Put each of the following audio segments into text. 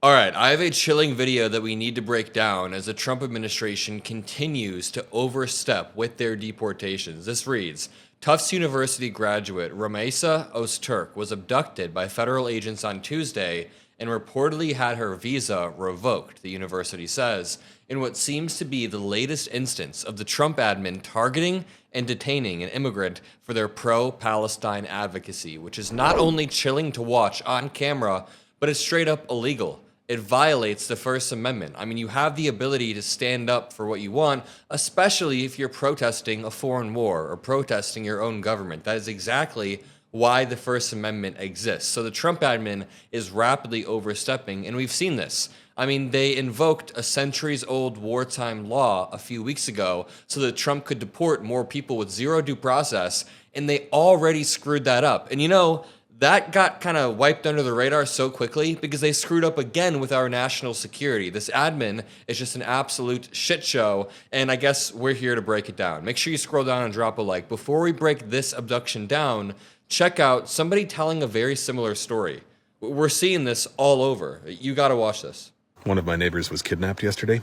All right, I have a chilling video that we need to break down as the Trump administration continues to overstep with their deportations. This reads, Tufts University graduate Ramesa Öztürk was abducted by federal agents on Tuesday and reportedly had her visa revoked, the university says, in what seems to be the latest instance of the Trump admin targeting and detaining an immigrant for their pro-Palestine advocacy, which is not only chilling to watch on camera, but it's straight up illegal. It violates the First Amendment. I mean, you have the ability to stand up for what you want, especially if you're protesting a foreign war or protesting your own government. That is exactly why the First Amendment exists. So the Trump admin is rapidly overstepping, and we've seen this. I mean, they invoked a centuries-old wartime law a few weeks ago so that Trump could deport more people with zero due process, and they already screwed that up. And you know, that got kind of wiped under the radar so quickly because they screwed up again with our national security. This admin is just an absolute shit show, and I guess we're here to break it down. Make sure you scroll down and drop a like. Before we break this abduction down, check out somebody telling a very similar story. We're seeing this all over. You gotta watch this. One of my neighbors was kidnapped yesterday.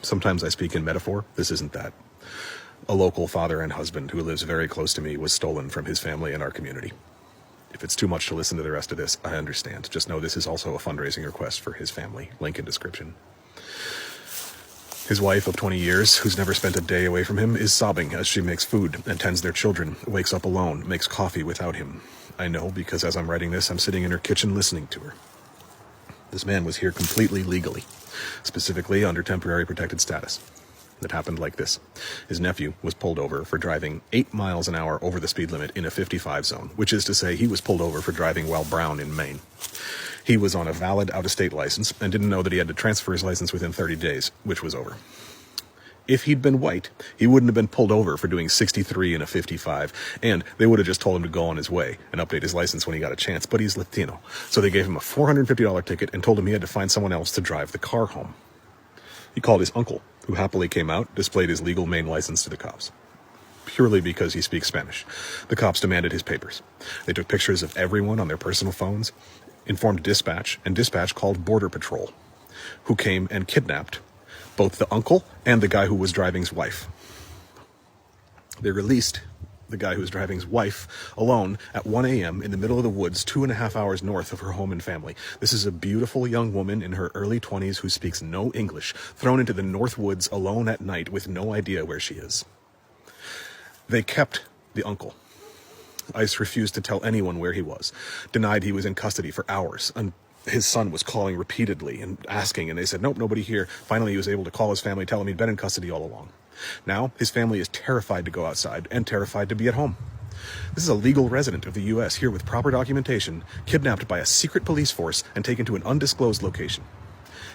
Sometimes I speak in metaphor. This isn't that. A local father and husband who lives very close to me was stolen from his family and our community. If it's too much to listen to the rest of this, I understand. Just know this is also a fundraising request for his family. Link in description. His wife of 20 years, who's never spent a day away from him, is sobbing as she makes food and tends their children, wakes up alone, makes coffee without him. I know because as I'm writing this, I'm sitting in her kitchen listening to her. This man was here completely legally, specifically under temporary protected status. That happened like this. His nephew was pulled over for driving 8 miles an hour over the speed limit in a 55 zone, which is to say he was pulled over for driving while brown in Maine. He was on a valid out-of-state license and didn't know that he had to transfer his license within 30 days, which was over. If he'd been white, he wouldn't have been pulled over for doing 63 in a 55, and they would have just told him to go on his way and update his license when he got a chance, but he's Latino. So they gave him a $450 ticket and told him he had to find someone else to drive the car home. He called his uncle, who happily came out, displayed his legal Maine license to the cops. Purely because he speaks Spanish. The cops demanded his papers. They took pictures of everyone on their personal phones, informed dispatch, and dispatch called Border Patrol, who came and kidnapped both the uncle and the guy who was driving's wife. They released the guy who was driving's wife alone at 1 a.m. in the middle of the woods, 2.5 hours north of her home and family. This is a beautiful young woman in her early 20s who speaks no English, thrown into the north woods alone at night with no idea where she is. They kept the uncle. ICE refused to tell anyone where he was, denied he was in custody for hours, and his son was calling repeatedly and asking, and they said, nope, nobody here. Finally, he was able to call his family, tell him he'd been in custody all along. Now, his family is terrified to go outside and terrified to be at home. This is a legal resident of the U.S. here with proper documentation, kidnapped by a secret police force and taken to an undisclosed location.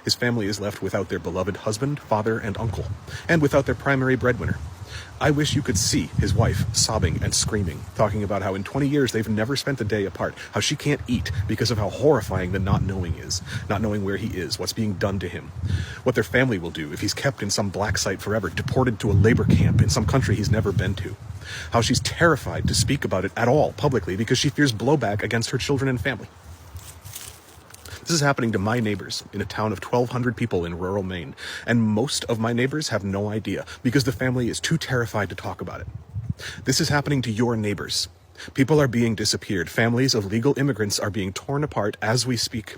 His family is left without their beloved husband, father, and uncle, and without their primary breadwinner. I wish you could see his wife sobbing and screaming, talking about how in 20 years they've never spent a day apart, how she can't eat because of how horrifying the not knowing is, not knowing where he is, what's being done to him, what their family will do if he's kept in some black site forever, deported to a labor camp in some country he's never been to, how she's terrified to speak about it at all publicly because she fears blowback against her children and family. This is happening to my neighbors in a town of 1,200 people in rural Maine, and most of my neighbors have no idea because the family is too terrified to talk about it. This is happening to your neighbors. People are being disappeared. Families of legal immigrants are being torn apart as we speak.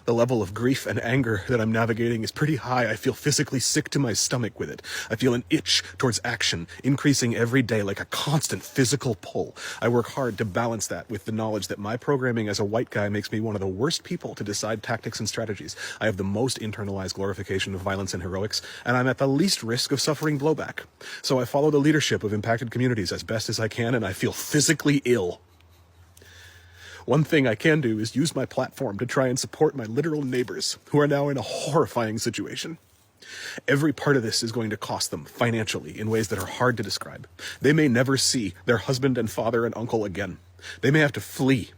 The level of grief and anger that I'm navigating is pretty high. I feel physically sick to my stomach with it. I feel an itch towards action, increasing every day like a constant physical pull. I work hard to balance that with the knowledge that my programming as a white guy makes me one of the worst people to decide tactics and strategies. I have the most internalized glorification of violence and heroics, and I'm at the least risk of suffering blowback. So I follow the leadership of impacted communities as best as I can, and I feel physically ill. One thing I can do is use my platform to try and support my literal neighbors who are now in a horrifying situation. Every part of this is going to cost them financially in ways that are hard to describe. They may never see their husband and father and uncle again. They may have to flee.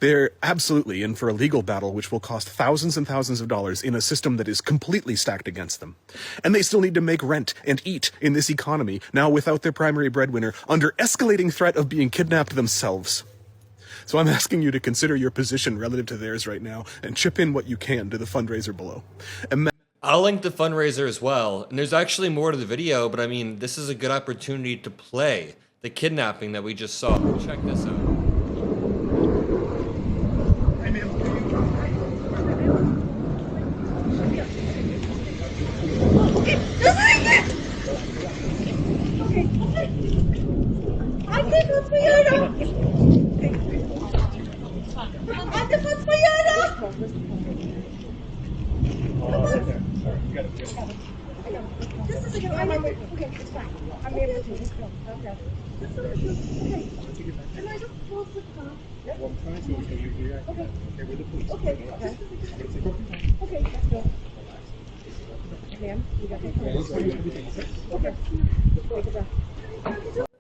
They're absolutely in for a legal battle which will cost thousands and thousands of dollars in a system that is completely stacked against them. And they still need to make rent and eat in this economy, now without their primary breadwinner, under escalating threat of being kidnapped themselves. So I'm asking you to consider your position relative to theirs right now and chip in what you can to the fundraiser below. I'll link the fundraiser as well. And there's actually more to the video, but I mean, this is a good opportunity to play the kidnapping that we just saw. Check this out.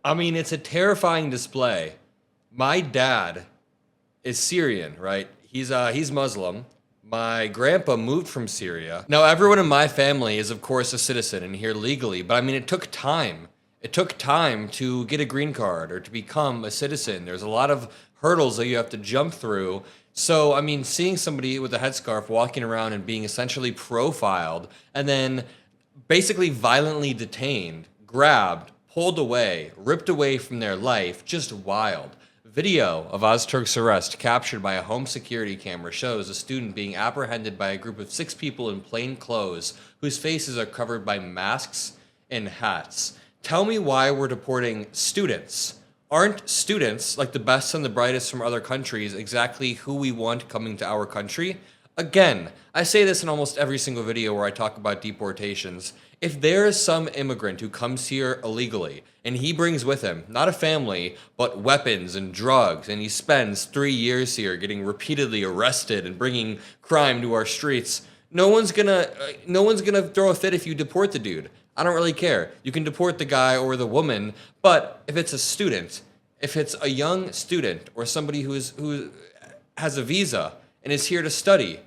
I mean, it's a terrifying display. My dad is Syrian, right? He's Muslim. My grandpa moved from Syria. Now, everyone in my family is, of course, a citizen and here legally, but I mean, it took time. It took time to get a green card or to become a citizen. There's a lot of hurdles that you have to jump through. So, I mean, seeing somebody with a headscarf walking around and being essentially profiled and then basically violently detained, grabbed, pulled away, ripped away from their life, just wild. Video of Ozturk's arrest captured by a home security camera shows a student being apprehended by a group of 6 people in plain clothes whose faces are covered by masks and hats. Tell me why we're deporting students. Aren't students, like the best and the brightest from other countries, exactly who we want coming to our country? Again, I say this in almost every single video where I talk about deportations. If there is some immigrant who comes here illegally and he brings with him not a family but weapons and drugs, and he spends 3 years here getting repeatedly arrested and bringing crime to our streets, no one's gonna throw a fit if you deport the dude. I don't really care. You can deport the guy or the woman, but if it's a student, if it's a young student or somebody who has a visa and is here to study,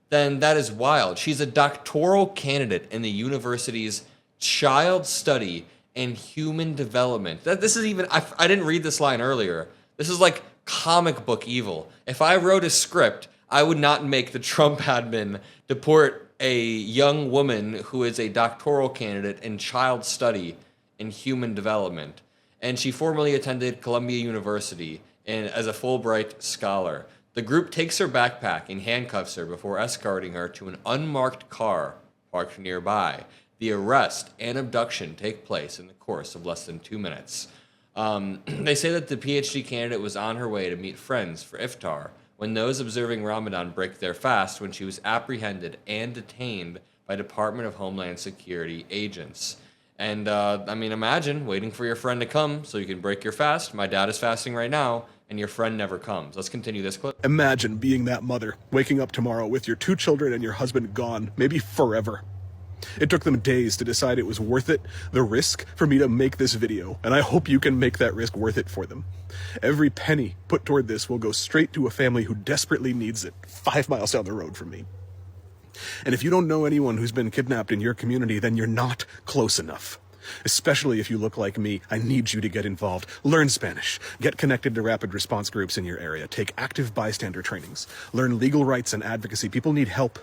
then that is wild. She's a doctoral candidate in the university's child study and human development. This is even, I didn't read this line earlier. This is like comic book evil. If I wrote a script, I would not make the Trump admin deport a young woman who is a doctoral candidate in child study and human development. And she formerly attended Columbia University as a Fulbright scholar. The group takes her backpack and handcuffs her before escorting her to an unmarked car parked nearby. The arrest and abduction take place in the course of less than 2 minutes. They say that the PhD candidate was on her way to meet friends for iftar when those observing Ramadan break their fast when she was apprehended and detained by Department of Homeland Security agents. And, I mean, imagine waiting for your friend to come so you can break your fast. My dad is fasting right now, and your friend never comes. Let's continue this clip. Imagine being that mother, waking up tomorrow with your 2 children and your husband gone, maybe forever. It took them days to decide it was worth it, the risk, for me to make this video, and I hope you can make that risk worth it for them. Every penny put toward this will go straight to a family who desperately needs it, 5 miles down the road from me. And if you don't know anyone who's been kidnapped in your community, then you're not close enough. Especially if you look like me, I need you to get involved. Learn Spanish. Get connected to rapid response groups in your area. Take active bystander trainings. Learn legal rights and advocacy. People need help.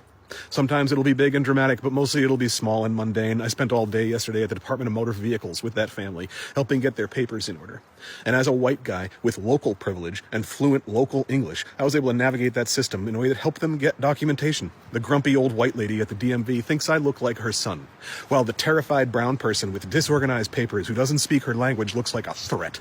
Sometimes it'll be big and dramatic, but mostly it'll be small and mundane. I spent all day yesterday at the Department of Motor Vehicles with that family, helping get their papers in order. And as a white guy with local privilege and fluent local English, I was able to navigate that system in a way that helped them get documentation. The grumpy old white lady at the DMV thinks I look like her son, while the terrified brown person with disorganized papers who doesn't speak her language looks like a threat.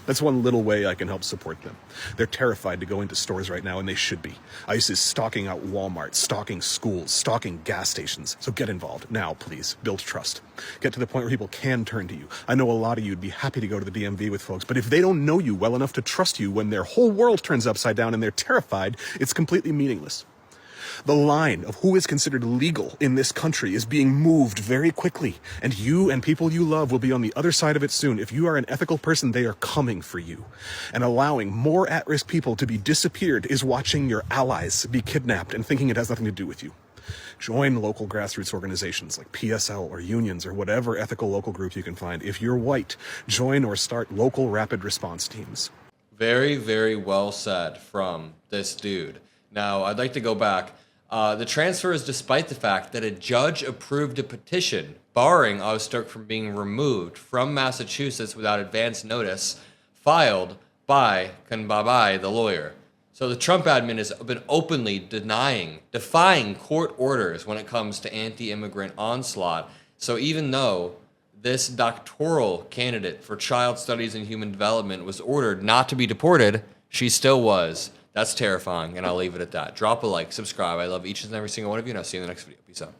That's one little way I can help support them. They're terrified to go into stores right now, and they should be. ICE is stalking out Walmart, stalking schools, stalking gas stations. So get involved. Now, please. Build trust. Get to the point where people can turn to you. I know a lot of you would be happy to go to the DMV with folks, but if they don't know you well enough to trust you when their whole world turns upside down and they're terrified, it's completely meaningless. The line of who is considered legal in this country is being moved very quickly, and you and people you love will be on the other side of it soon. If you are an ethical person, they are coming for you. And allowing more at-risk people to be disappeared is watching your allies be kidnapped and thinking it has nothing to do with you. Join local grassroots organizations like PSL or unions or whatever ethical local group you can find. If you're white, join or start local rapid response teams. Very, very well said from this dude. Now, I'd like to go back. The transfer is despite the fact that a judge approved a petition barring Ozturk from being removed from Massachusetts without advance notice, filed by Kanbabai, the lawyer. So the Trump admin has been openly defying court orders when it comes to anti-immigrant onslaught. So even though this doctoral candidate for child studies and human development was ordered not to be deported, she still was. That's terrifying, and I'll leave it at that. Drop a like, subscribe. I love each and every single one of you, and I'll see you in the next video. Peace out.